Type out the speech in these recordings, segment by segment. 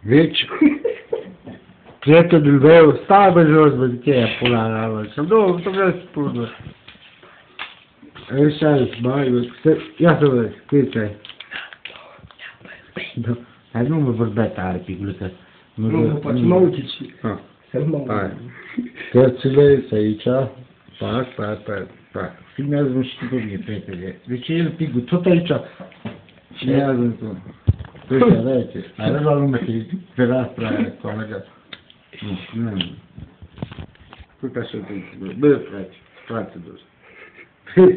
Deci, prietenul meu, stai bă jos, bă, zic ea, pula mea, bă, și-am, nu vreau să spun, bă. Așa e, bă, ia să văd, câți ai? Da. Hai, nu mă vorbea tare, picule, că... Nu mă poate, mă ucici. Să nu mă Hai. Cărțile sunt aici. Pac. Filmează-mă și tu pe mine, prietene. Deci el, picul, tot aici. Filmează-mi tu. Ăștia, rece. Are la lume că e fereastra aia, colega. Nu. Tot așa te bă, frate, dos.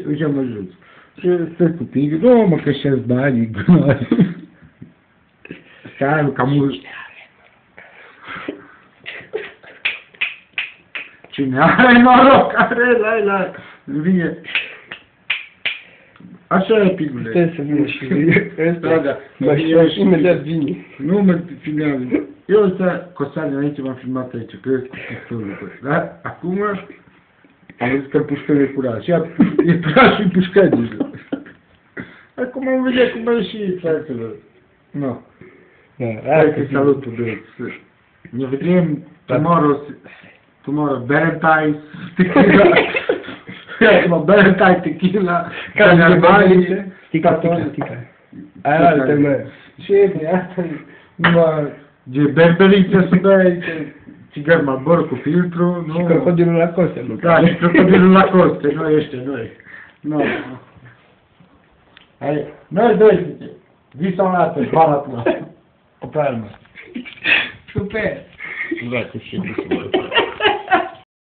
Uite, mă jut. Și stă cu picul, nu mă, că și-ați banii, gunoi. Stai, cam mult. Cine are noroc, are, vine. Așa e, pigule. Stai să vină și ăsta, mă și imediat vine. Nu mă filmează. Eu ăsta, Costan, înainte m-am filmat aici, că cu pistolul, da? Acum am zis că pușcările curat. Și e curat și pușcat deja. Acum am vedea cum a și fraților. Nu. Hai că salutul, băieți. Ne vedem tomorrow, Valentine's, tequila. Valentine's, tequila. Carnevale, stica. Aia altă, mă. Ce, bă, asta e, numai, de berberiță să bei, țigări Marlboro cu filtru, nu? Și crocodilul la coste, nu? Da, și crocodilul la coste, noi ăștia, noi. Nu. Hai, noi doi, visa o dată, bala pula. O palmă. Super. Da, cu și